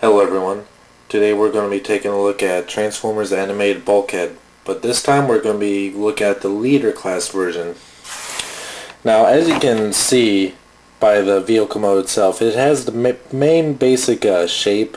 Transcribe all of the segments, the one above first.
Hello everyone. Today we're going to be taking a look at Transformers Animated Bulkhead, but this time we're going to be looking at the Leader class version. Now, as you can see by the vehicle mode itself, it has the main basic shape,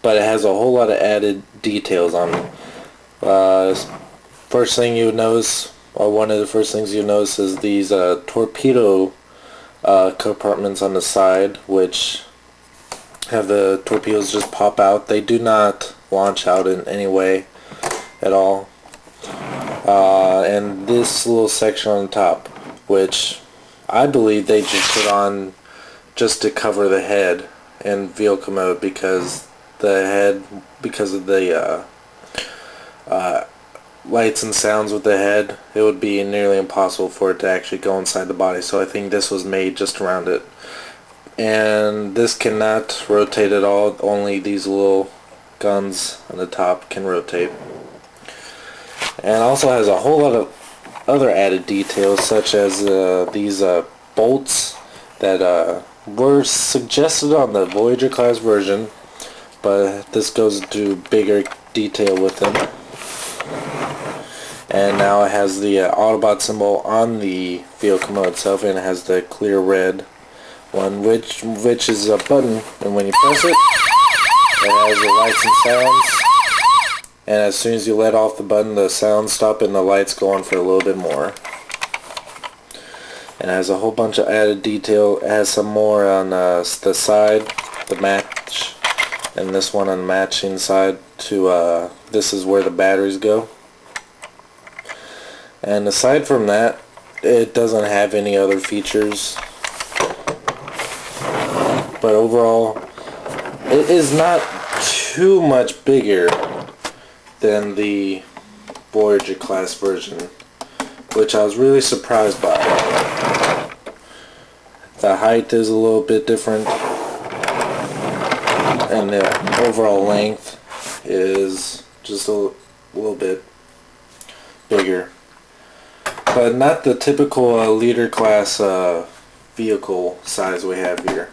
but it has a whole lot of added details on it. First thing you notice, or one of the first things you notice, is these torpedo compartments on the side, which have the torpedoes just pop out. They do not launch out in any way at all. And this little section on the top, which I believe they just put on just to cover the head in vehicle mode, because of the lights and sounds with the head, it would be nearly impossible for it to actually go inside the body. So I think this was made just around it. And this cannot rotate at all, only these little guns on the top can rotate. And also has a whole lot of other added details, such as these bolts that were suggested on the Voyager class version, but this goes into bigger detail with them. And now it has the Autobot symbol on the vehicle mode itself, and it has the clear red one, which is a button, and when you press it, it has the lights and sounds, and as soon as you let off the button, the sounds stop and the lights go on for a little bit more. And it has a whole bunch of added detail. It has some more on the side, the match, and this one on the matching side to this is where the batteries go. And aside from that, it doesn't have any other features. But overall, it is not too much bigger than the Voyager class version, which I was really surprised by. The height is a little bit different, and the overall length is just a little bit bigger. But not the typical leader class vehicle size we have here.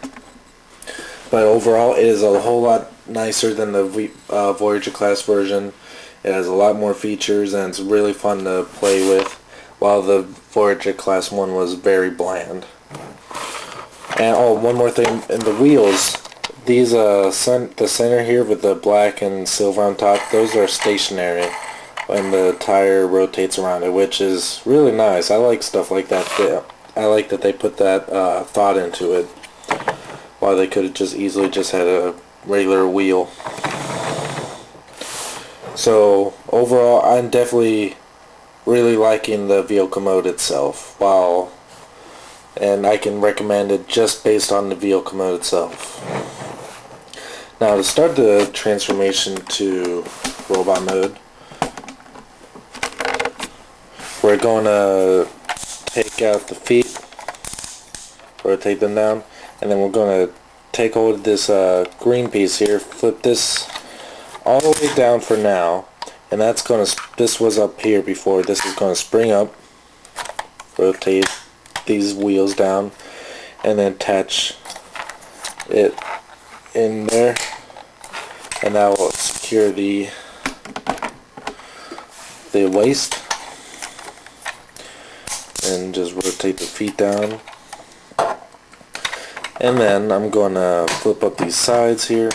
But overall, it is a whole lot nicer than the Voyager class version. It has a lot more features, and it's really fun to play with, while the Voyager class one was very bland. And oh, one more thing, in the wheels, these the center here with the black and silver on top, those are stationary, and the tire rotates around it, which is really nice. I like stuff like that. I like that they put that thought into it, while they could have just easily just had a regular wheel. So overall, I'm definitely really liking the vehicle mode itself, and I can recommend it just based on the vehicle mode itself. Now, to start the transformation to robot mode, we're going to take out the feet, rotate them down, and then we're going to take hold of this green piece here, flip this all the way down for now, and that's going to, this was up here before, this is going to spring up, rotate these wheels down, and then attach it in there, and that will secure the waist, and just rotate the feet down. And then I'm going to flip up these sides here.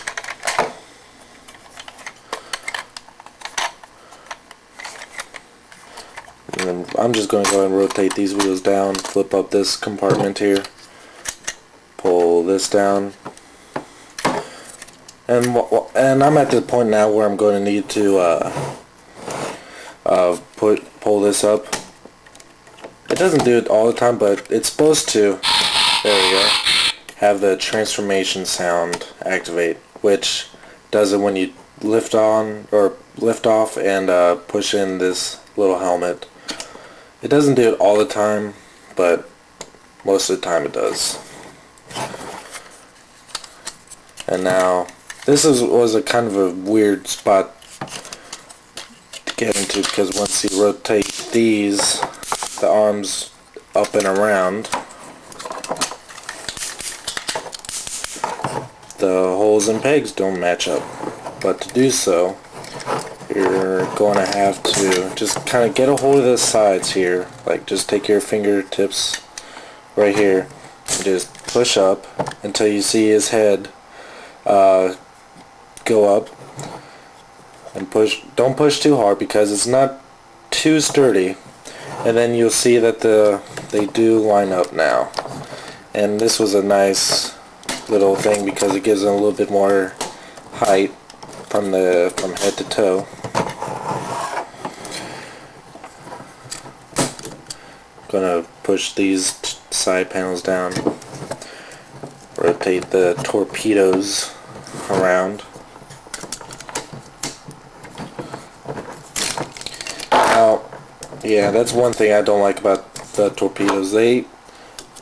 And then I'm just going to go ahead and rotate these wheels down, flip up this compartment here, pull this down. And I'm at the point now where I'm going to need to pull this up. It doesn't do it all the time, but it's supposed to. There we go. Have the transformation sound activate, which does it when you lift on or lift off and push in this little helmet. It doesn't do it all the time, but most of the time it does. And now this was a kind of a weird spot to get into, because once you rotate these, the arms up and around, the holes and pegs don't match up. But to do so, you're going to have to just kind of get a hold of the sides here. Like, just take your fingertips right here and just push up until you see his head go up. And push. Don't push too hard because it's not too sturdy. And then you'll see that they do line up now. And this was a nice little thing because it gives them a little bit more height from head to toe. Gonna push these side panels down. Rotate the torpedoes around. Now, yeah, that's one thing I don't like about the torpedoes. They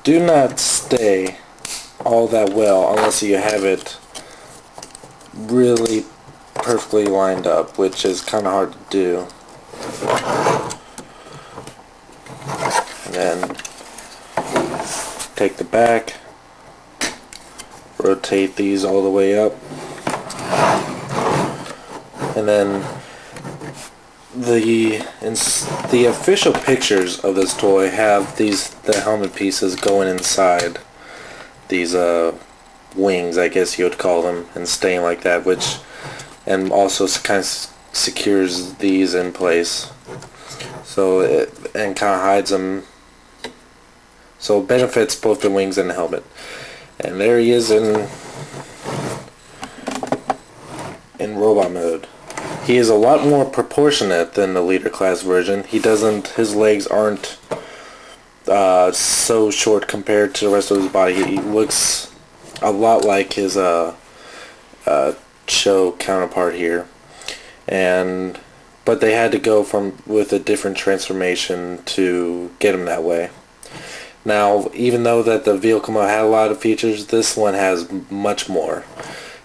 do not stay all that well unless you have it really perfectly lined up, which is kind of hard to do. And then take the back, rotate these all the way up, and then the official pictures of this toy have the helmet pieces going inside these wings, I guess you would call them, and staying like that, which and also kind of secures these in place, so and kind of hides them, so it benefits both the wings and the helmet. And there he is in robot mode. He is a lot more proportionate than the leader class version. His legs aren't so short compared to the rest of his body. He looks a lot like his show counterpart here. But they had to go with a different transformation to get him that way. Now, even though that the vehicle mode had a lot of features, this one has much more.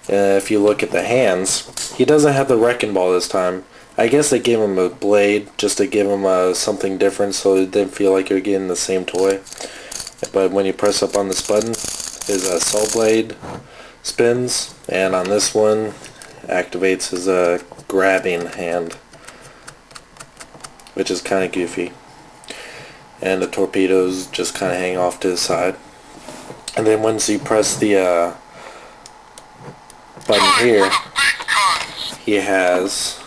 If you look at the hands, he doesn't have the wrecking ball this time. I guess they gave him a blade just to give him something different so it didn't feel like you're getting the same toy. But when you press up on this button, his saw blade spins, and on this one activates his grabbing hand, which is kind of goofy. And the torpedoes just kind of hang off to the side. And then once you press the button here, he has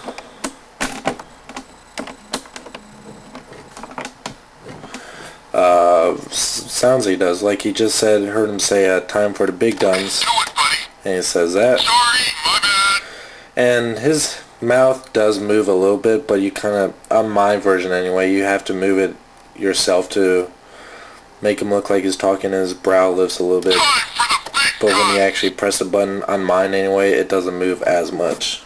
sounds he does, like he just heard him say time for the big guns, and he says that. And his mouth does move a little bit, but you kind of, on my version anyway, you have to move it yourself to make him look like he's talking, and his brow lifts a little bit. But when you actually press the button, on mine anyway, it doesn't move as much.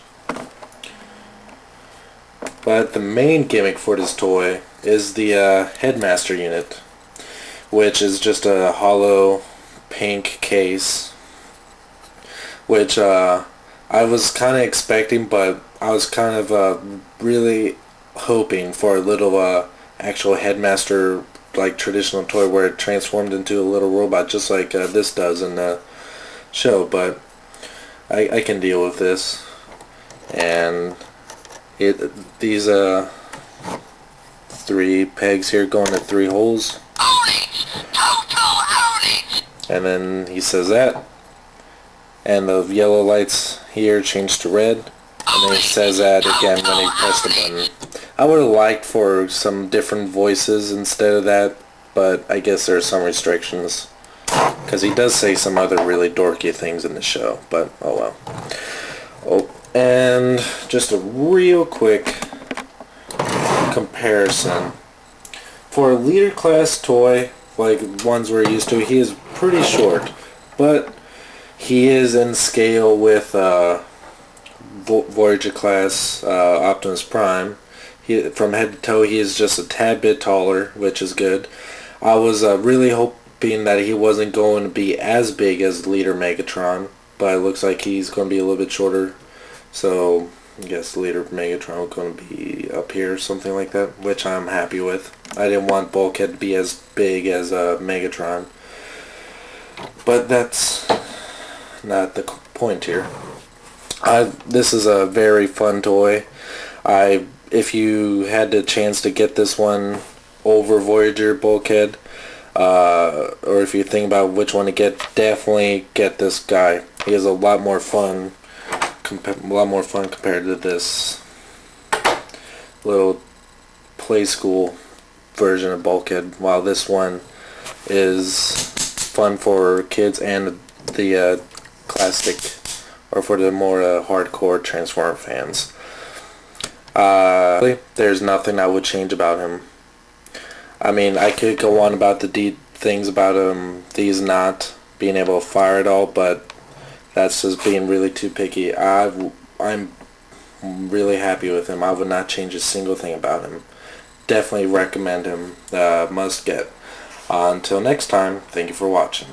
But the main gimmick for this toy is the Headmaster unit, which is just a hollow pink case, which I was kind of expecting, but I was kind of really hoping for a little actual Headmaster, like traditional toy where it transformed into a little robot just like this does in the show, but I can deal with this. And these 3 pegs here going to 3 holes, and then he says that, and the yellow lights here change to red, and then he says that again when he pressed the button. I would have liked for some different voices instead of that, but I guess there are some restrictions, because he does say some other really dorky things in the show, but oh well. Oh, and just a real quick comparison. For a leader class toy, like ones we're used to, he is pretty short, but he is in scale with Voyager class Optimus Prime. From head to toe, he is just a tad bit taller, which is good. I was really hoping that he wasn't going to be as big as Leader Megatron, but it looks like he's going to be a little bit shorter. So I guess Leader Megatron is going to be up here or something like that, which I'm happy with. I didn't want Bulkhead to be as big as Megatron. But that's not the point here. This is a very fun toy. If you had the chance to get this one over Voyager Bulkhead, or if you think about which one to get, definitely get this guy. He is a lot more fun, compared to this little play school version of Bulkhead. While this one is fun for kids and the classic, or for the more hardcore Transformer fans. There's nothing I would change about him. I mean, I could go on about the things about him, these not being able to fire at all, but that's just being really too picky. I'm really happy with him. I would not change a single thing about him. Definitely recommend him. Must get. Until next time, thank you for watching.